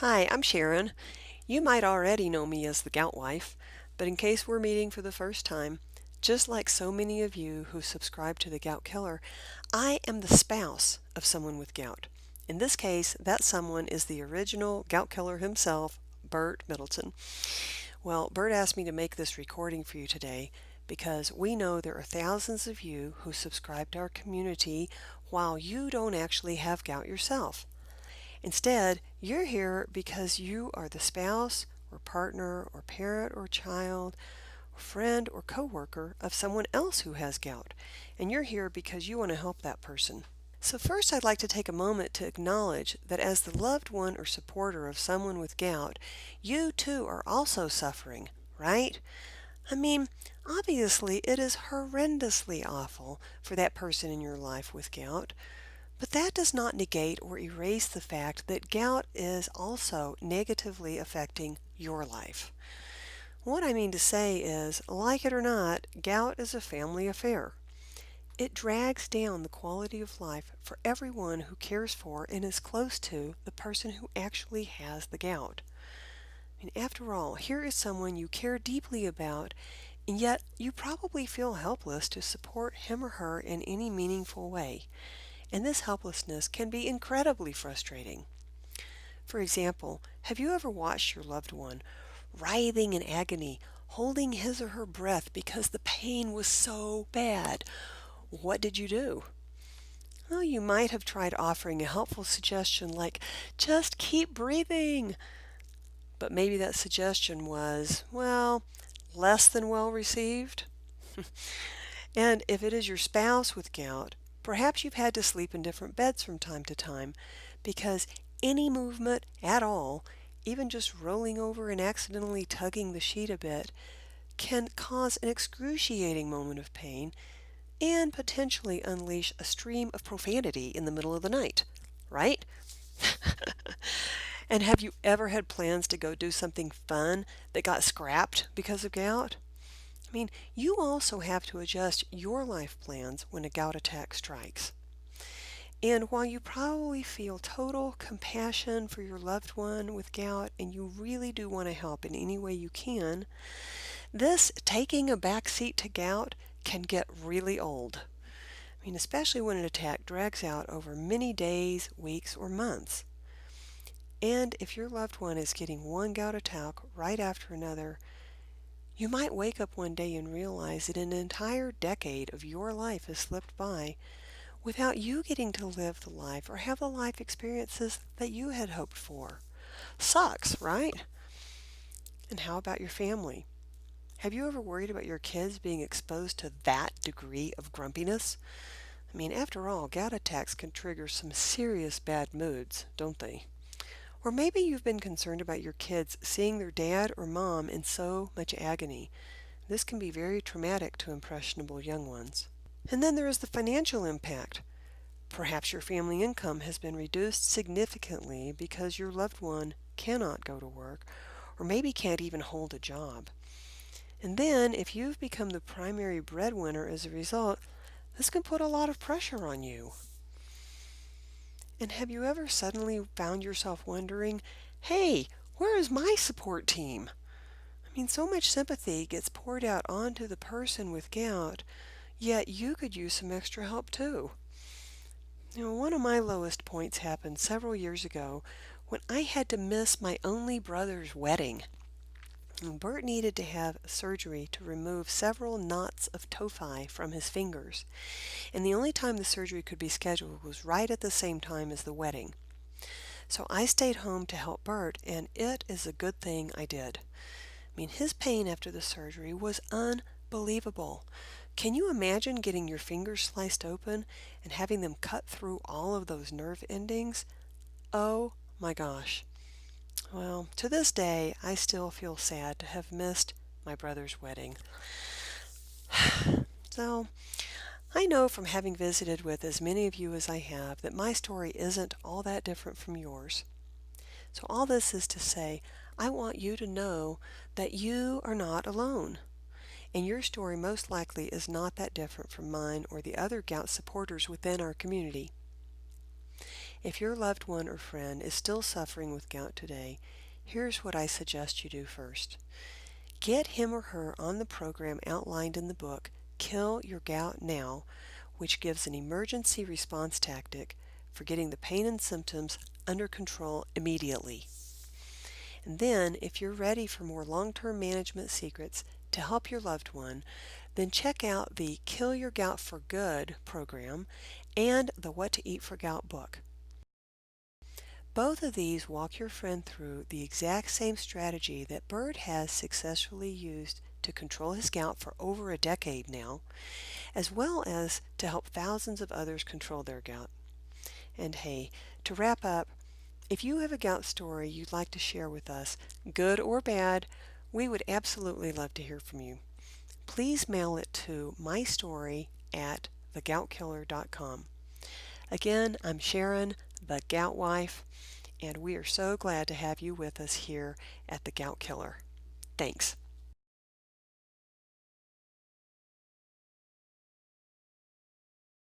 Hi, I'm Sharon. You might already know me as the Gout Wife, but in case we're meeting for the first time, just like so many of you who subscribe to the Gout Killer, I am the spouse of someone with gout. In this case, that someone is the original Gout Killer himself, Bert Middleton. Well, Bert asked me to make this recording for you today because we know there are thousands of you who subscribe to our community while you don't actually have gout yourself. Instead, you're here because you are the spouse or partner or parent or child or friend or coworker of someone else who has gout, and you're here because you want to help that person. So first, I'd like to take a moment to acknowledge that as the loved one or supporter of someone with gout, you too are also suffering, right? I mean, obviously it is horrendously awful for that person in your life with gout, but that does not negate or erase the fact that gout is also negatively affecting your life. What I mean to say is, like it or not, gout is a family affair. It drags down the quality of life for everyone who cares for and is close to the person who actually has the gout. And after all, here is someone you care deeply about, and yet you probably feel helpless to support him or her in any meaningful way. And this helplessness can be incredibly frustrating. For example, have you ever watched your loved one writhing in agony, holding his or her breath because the pain was so bad? What did you do? Well, you might have tried offering a helpful suggestion like, just keep breathing. But maybe that suggestion was, well, less than well received. And if it is your spouse with gout, perhaps you've had to sleep in different beds from time to time because any movement at all, even just rolling over and accidentally tugging the sheet a bit, can cause an excruciating moment of pain and potentially unleash a stream of profanity in the middle of the night, right? And have you ever had plans to go do something fun that got scrapped because of gout? I mean, you also have to adjust your life plans when a gout attack strikes. And while you probably feel total compassion for your loved one with gout and you really do want to help in any way you can, this taking a back seat to gout can get really old. I mean, especially when an attack drags out over many days, weeks, or months. And if your loved one is getting one gout attack right after another, you might wake up one day and realize that an entire decade of your life has slipped by without you getting to live the life or have the life experiences that you had hoped for. Sucks, right? And how about your family? Have you ever worried about your kids being exposed to that degree of grumpiness? I mean, after all, gout attacks can trigger some serious bad moods, don't they? Or maybe you've been concerned about your kids seeing their dad or mom in so much agony. This can be very traumatic to impressionable young ones. And then there is the financial impact. Perhaps your family income has been reduced significantly because your loved one cannot go to work, or maybe can't even hold a job. And then, if you've become the primary breadwinner as a result, this can put a lot of pressure on you. And have you ever suddenly found yourself wondering, hey, where is my support team? I mean, so much sympathy gets poured out onto the person with gout, yet you could use some extra help too. One of my lowest points happened several years ago when I had to miss my only brother's wedding. Bert needed to have surgery to remove several knots of tophi from his fingers, and the only time the surgery could be scheduled was right at the same time as the wedding. So I stayed home to help Bert, and it is a good thing I did. I mean, his pain after the surgery was unbelievable. Can you imagine getting your fingers sliced open and having them cut through all of those nerve endings? Oh my gosh. Well, to this day, I still feel sad to have missed my brother's wedding. So, I know from having visited with as many of you as I have that my story isn't all that different from yours. So all this is to say, I want you to know that you are not alone. And your story most likely is not that different from mine or the other gout supporters within our community. If your loved one or friend is still suffering with gout today, here's what I suggest you do first. Get him or her on the program outlined in the book, Your Gout Now, which gives an emergency response tactic for getting the pain and symptoms under control immediately. And then, if you're ready for more long-term management secrets to help your loved one, then check out the Kill Your Gout for Good program and the What to Eat for Gout book. Both of these walk your friend through the exact same strategy that Bert has successfully used to control his gout for over a decade now, as well as to help thousands of others control their gout. And hey, to wrap up, if you have a gout story you'd like to share with us, good or bad, we would absolutely love to hear from you. Please mail it to mystory@thegoutkiller.com. Again, I'm Sharon, the Gout Wife, and we are so glad to have you with us here at The Gout Killer. Thanks.